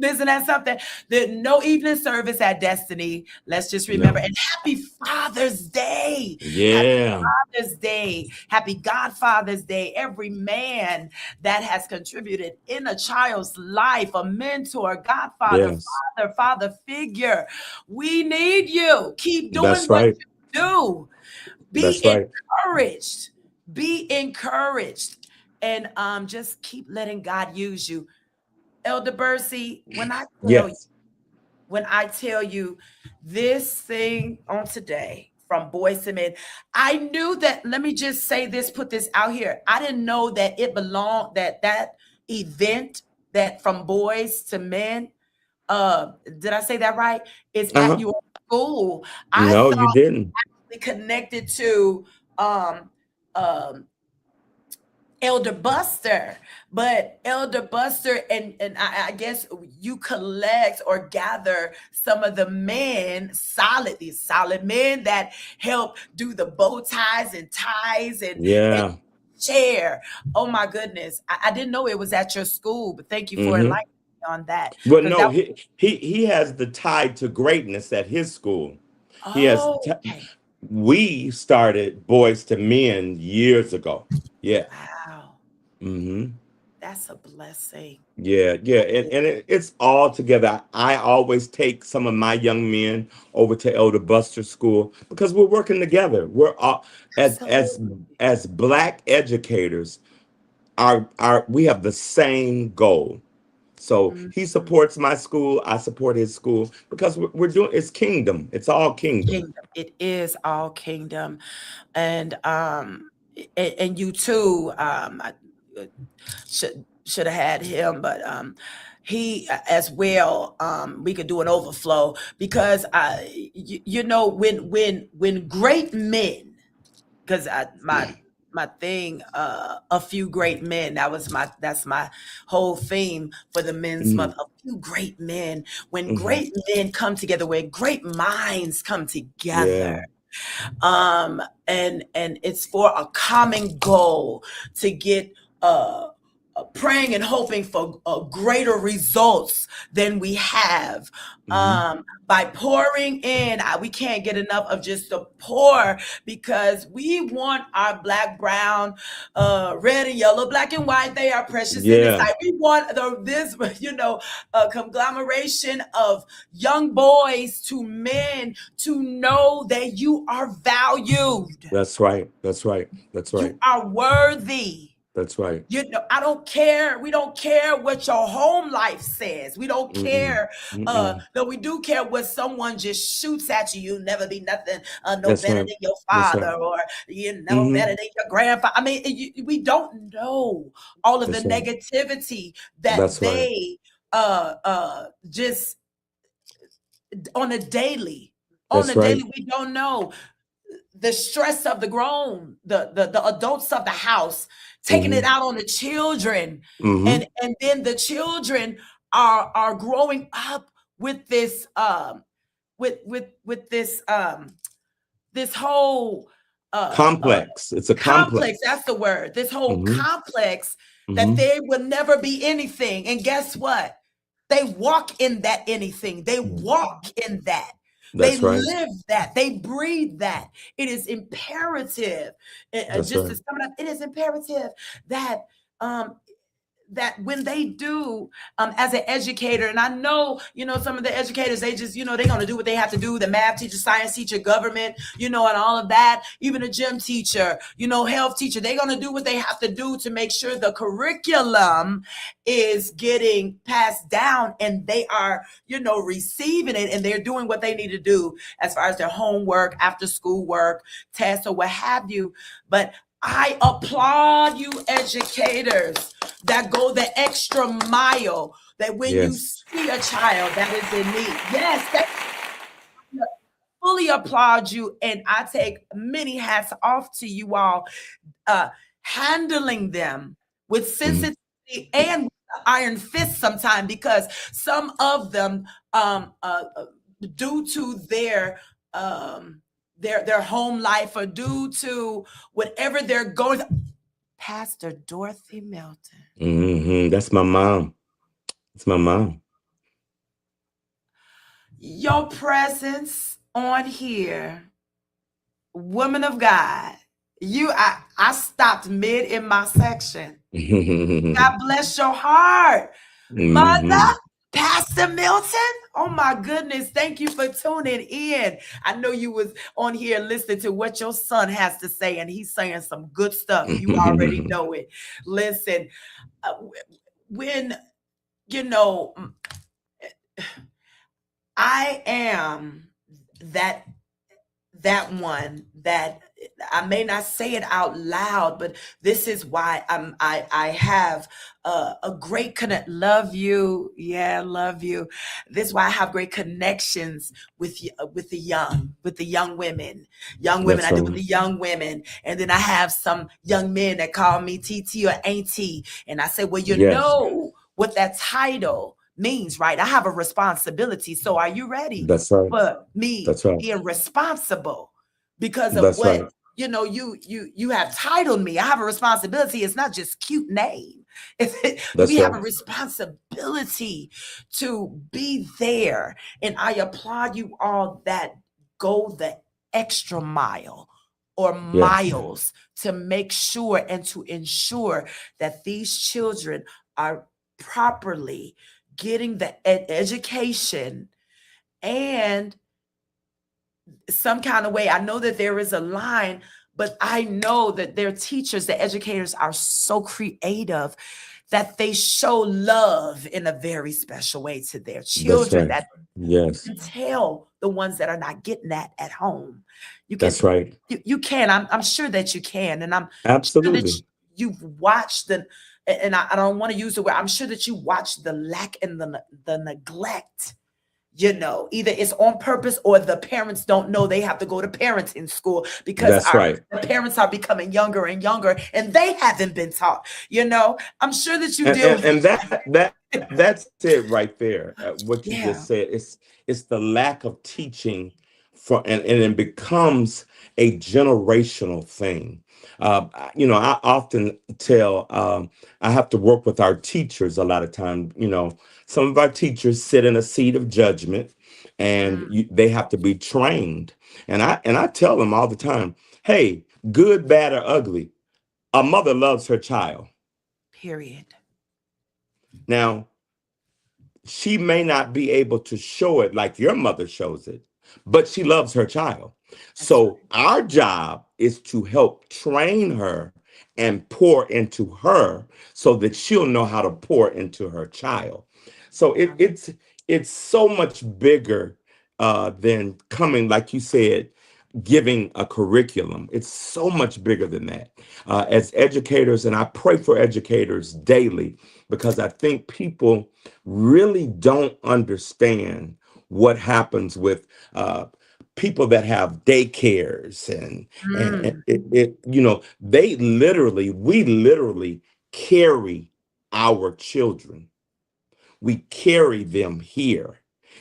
Isn't that something? There's no evening service at Destiny. Let's just remember. And happy Father's Day. Yeah. Happy Father's Day. Happy Godfather's Day. Every man that has contributed in a child's life, a mentor, godfather, father figure. We need you. Keep doing what you do. Be encouraged. Be encouraged. And just keep letting God use you. Elder Bursey, when I tell you this thing on today from Boys to Men, I knew that, let me just say this, put this out here. I didn't know that it belonged, that event that from Boys to Men, did I say that right? Is at your school. No, you didn't. Connected to Elder Buster, but Elder Buster and I guess you collect or gather some of the men, these solid men that help do the bow ties and ties and share. Oh my goodness. I didn't know it was at your school, but thank you for enlightening me on that. Well, no, he has the tie to greatness at his school. We started Boys to Men years ago. Yeah. Wow. Mm-hmm. That's a blessing. Yeah. And it's all together. I always take some of my young men over to Elder Buster's school because we're working together. We're all as Black educators, we have the same goal. So he supports my school. I support his school because we're doing, it's kingdom. It's all kingdom. It is all kingdom. And you too, I should have had him, but he as well, we could do an overflow because when great men, because my thing, a few great men, that's my whole theme for the Men's Month. A few great men, when great men come together, where great minds come together. And it's for a common goal to get praying and hoping for greater results than we have by pouring in. We can't get enough of just the pour because we want our Black, brown, red and yellow, black and white. They are precious in His sight. We want this conglomeration of young boys to men to know that you are valued. That's right. You are worthy. That's right. I don't care. We don't care what your home life says. We don't care. Though we do care what someone just shoots at you. You'll never be nothing, better than your father or better than your grandfather. I mean, we don't know all of the negativity that they just on a daily. We don't know the stress of the grown, the adults of the house, taking it out on the children. And then the children are growing up with this this whole complex. It's a complex. That's the word. This whole complex that they will never be anything. And guess what? They walk in that anything. They walk in that. They That's right. live that. They breathe that. It is imperative. That's Just to right. sum it up, it is imperative that um, that when they do as an educator, and I know, some of the educators, they just, they're going to do what they have to do, the math teacher, science teacher, government, and all of that, even a gym teacher, health teacher, they're going to do what they have to do to make sure the curriculum is getting passed down, and they are, receiving it, and they're doing what they need to do as far as their homework, after school work, tests, or what have you. But I applaud you, educators, that go the extra mile. That when you Yes. see a child that is in need, yes, they fully applaud you, and I take many hats off to you all, uh, handling them with Mhm. sensitivity and with the iron fist sometimes, because some of them, due to their home life, or due to whatever they're going. Pastor Dorothy Melton, That's my mom. It's my mom. your presence on here, woman of God, I stopped mid in my section. God bless your heart, mother. Hmm. Pastor Milton, oh my goodness, thank you for tuning in. I know you was on here listening to what your son has to say, and he's saying some good stuff. You already know it. Listen, when you know I am that one that I may not say it out loud, but this is why I have a great connect. Love you, yeah, love you. This is why I have great connections with the young women. That's I deal with right. the young women, and then I have some young men that call me TT or Auntie, and I say, well, Yes. what that title means, right? I have a responsibility. So are you ready That's right. for me That's right. being responsible because of That's what right. you have titled me? I have a responsibility. It's not just cute name. We That's have a right. responsibility to be there, and I applaud you all that go the extra mile or Yes. miles to make sure and to ensure that these children are properly getting the education and some kind of way. I know that there is a line, but I know that their teachers, the educators, are so creative that they show love in a very special way to their That's children, right. that you Yes. can tell the ones that are not getting that at home. You can, That's right. you can. I'm sure that you can, and I'm sure that Absolutely. you've watched and I don't want to use the word. I'm sure that you watched the lack and the neglect. Either it's on purpose, or the parents don't know they have to go to parenting school because That's right. the parents are becoming younger and younger, and they haven't been taught. I'm sure that you deal with And that's it right there. What you yeah. just said. It's the lack of teaching for, and it becomes a generational thing. I often tell, I have to work with our teachers a lot of time. Some of our teachers sit in a seat of judgment, and Mm, they have to be trained. And I tell them all the time, hey, good, bad, or ugly, a mother loves her child. period. Now, she may not be able to show it like your mother shows it, but she loves her child. That's So our job is to help train her and pour into her so that she'll know how to pour into her child. So right. it's so much bigger than coming, like you said, giving a curriculum. It's so much bigger than that. As educators, and I pray for educators daily, because I think people really don't understand what happens with people that have daycares, and Mm, we literally carry our children. We carry them here,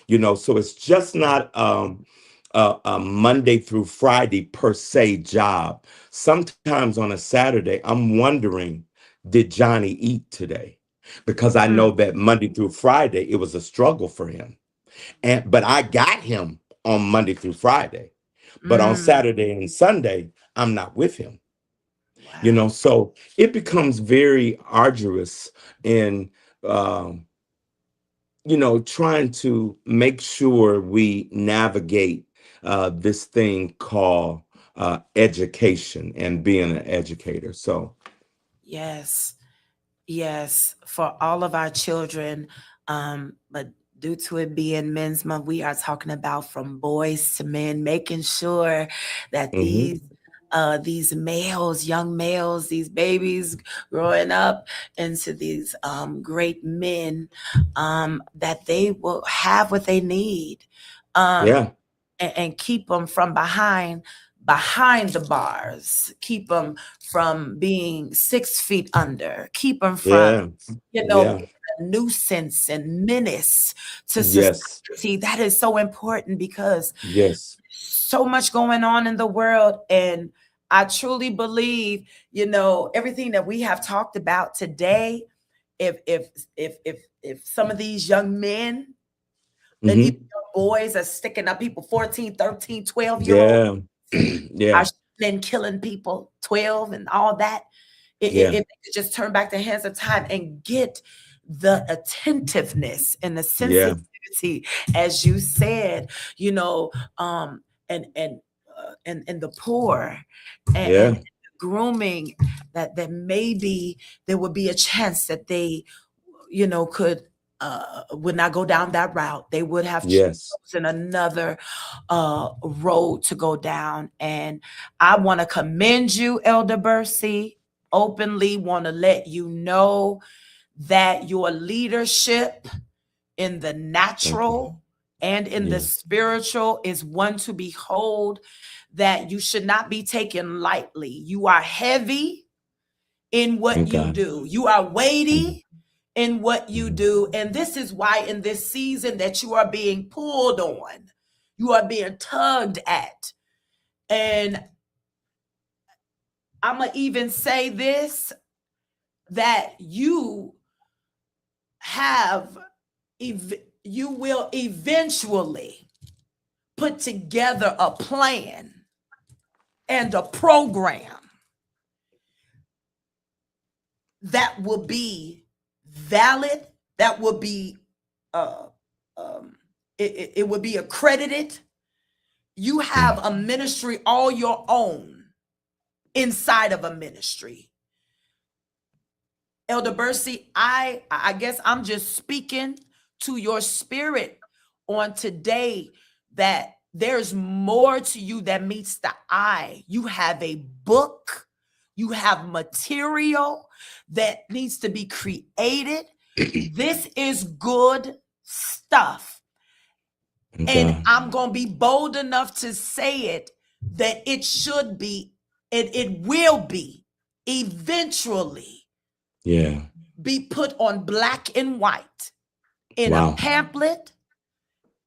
so it's just not a Monday through Friday per se job. Sometimes on a Saturday, I'm wondering, did Johnny eat today? Because I know mm, that Monday through Friday, it was a struggle for him. But I got him on Monday through Friday. But on Mm, Saturday and Sunday, I'm not with him. wow. So it becomes very arduous in um, trying to make sure we navigate this thing called education and being an educator. So, Yes. Yes, for all of our children, but due to it being Men's Month, we are talking about from boys to men, making sure that mhm, these males, young males, these babies growing up into these great men, that they will have what they need, um, yeah, and keep them from behind the bars, keep them from being 6 feet under, keep them from yeah, being yeah, a nuisance and menace to yes, society. That is so important because yes, so much going on in the world. And I truly believe, everything that we have talked about today, if some of these young men and even hmm, young boys are sticking up people, 14, 13, 12 year olds yeah, are yeah, shooting and killing people, 12 and all that. If yeah, they could just turn back the hands of time and get the attentiveness and the yeah, sensitivity, as you said, you know, um, and the poor, and yeah, grooming, that maybe there would be a chance that they, could would not go down that route. They would have yes, chosen another road to go down. And I want to commend you, Elder Bursey. Openly want to let you know that your leadership in the thank you, natural and in the yeah, spiritual is one to behold, that you should not be taken lightly. You are heavy in what thank you God. do. You are Mhm, weighty in what you mhm. do. And this is why in this season that you are being pulled on, you are being tugged at. And I'm going to even say this, that have, you will eventually put together a plan and a program that will be valid, that will be uh, um, it would be accredited. You Mm, have a ministry all your own inside of a ministry. Elder Bursey, I guess I'm just speaking to your spirit on today, that there's more to you that meets the eye. You have a book, you have material that needs to be created. This is good stuff. thank And God. I'm going to be bold enough to say it, that it should be, it will be eventually Yeah, be put on black and white in a wow. pamphlet,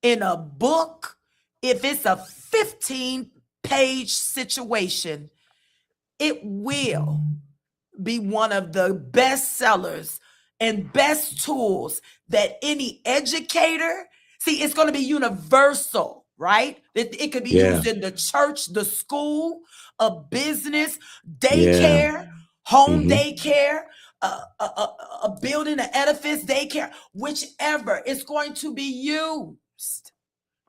in a book. If it's a 15-page situation, it will be one of the best sellers and best tools that any educator, see, it's going to be universal, right? It could be Yeah, used in the church, the school, a business, yeah, daycare, home hmm, daycare, a building, an edifice, daycare, whichever. It's going to be used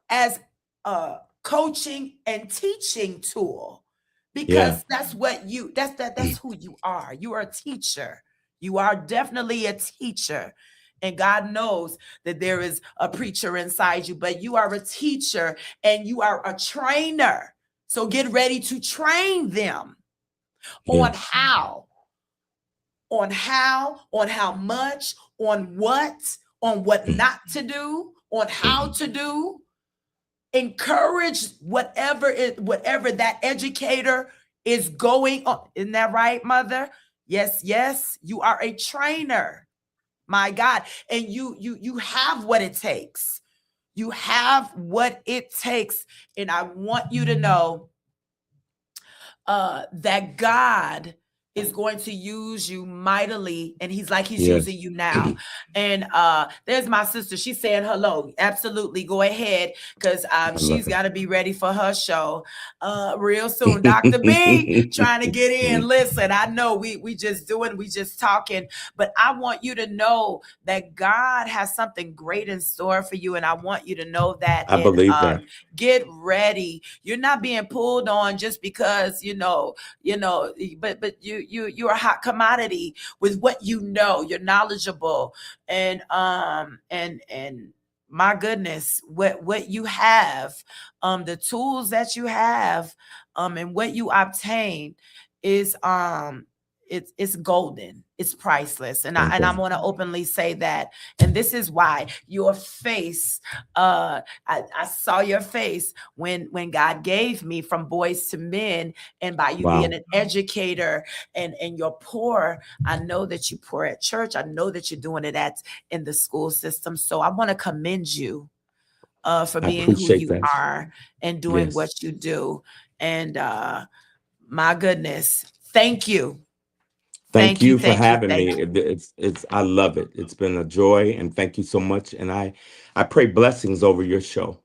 as a coaching and teaching tool, yeah, because that's who you are. You are a teacher. You are definitely a teacher. And God knows that there is a preacher inside you, but you are a teacher and you are a trainer. So get ready to train them on yes, on how much, on what mm, not to do, on how mhm, to do. Encourage whatever that educator is going on. Isn't that right, mother? Yes, yes, you are a trainer, my God. And you have what it takes. You have what it takes. And I want you to know that God is going to use you mightily, and he's Yes. using you now. And there's my sister. She's saying hello. Absolutely, go ahead, because I love she's got to be ready for her show real soon. Dr. B it. trying to get in. Listen, I know we just talking, but I want you to know that God has something great in store for you, and I want you to know that. I And believe that. get ready. You're not being pulled on just because but you're a hot commodity with what you know. You're knowledgeable, and my goodness, what you have, the tools that you have, and what you obtain is it's golden, it's priceless. And Thank I God. want to openly say that. And this is why your face, I saw your face when God gave me From Boys to Men, and by you being Wow. an educator, and you're poor. I know that you pour at church. I know that you're doing it in the school system. So I want to commend you for I being who appreciate you that. are and doing Yes. what you do. And my goodness, thank you. Thank Thank you, you for thank you, having thank me. you. It's I love it. It's been a joy, and thank you so much. And I pray blessings over your show.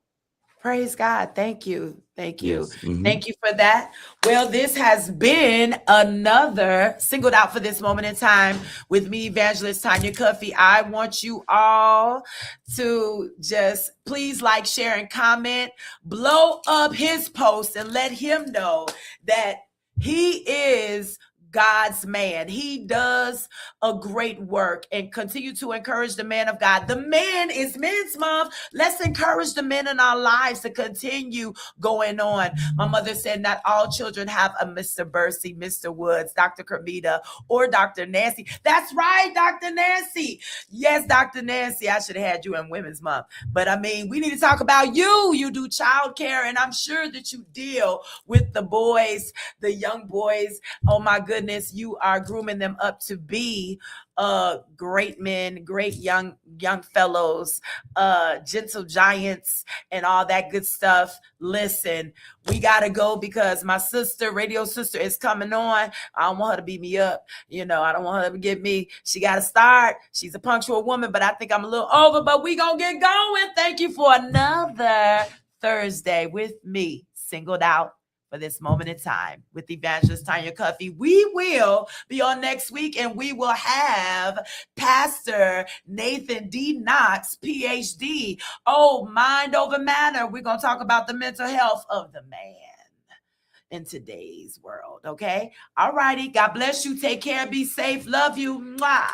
Praise God. Thank you. Thank you. Yes. Hmm. Thank you for that. Well, this has been another Singled Out for This Moment in Time with me, Evangelist Tanya Cuffie. I want you all to just please like, share, and comment. Blow up his post and let him know that he is God's man. He does a great work, and continue to encourage the man of God. The man is Men's Month. Let's encourage the men in our lives to continue going on. My mother said not all children have a Mr. Bursey, Mr. Woods, Dr. Kermita, or Dr. Nancy. That's right, Dr. Nancy. Yes, Dr. Nancy, I should have had you in Women's Month. But I mean, we need to talk about you. You do childcare, and I'm sure that you deal with the boys, the young boys. Oh my goodness, you are grooming them up to be great men, great young fellows, gentle giants, and all that good stuff. Listen, we gotta go because my sister, radio sister, is coming on. I don't want her to beat me up. I don't want her to get me. She gotta start. She's a punctual woman, but I think I'm a little over, but we gonna get going. Thank you for another Thursday with me, Singled Out for This Moment in Time with Evangelist Tanya Cuffie. We will be on next week, and we will have Pastor Nathan D. Knox, PhD. Oh, mind over matter. We're going to talk about the mental health of the man in today's world. Okay. All righty. God bless you. Take care. Be safe. Love you. Mwah.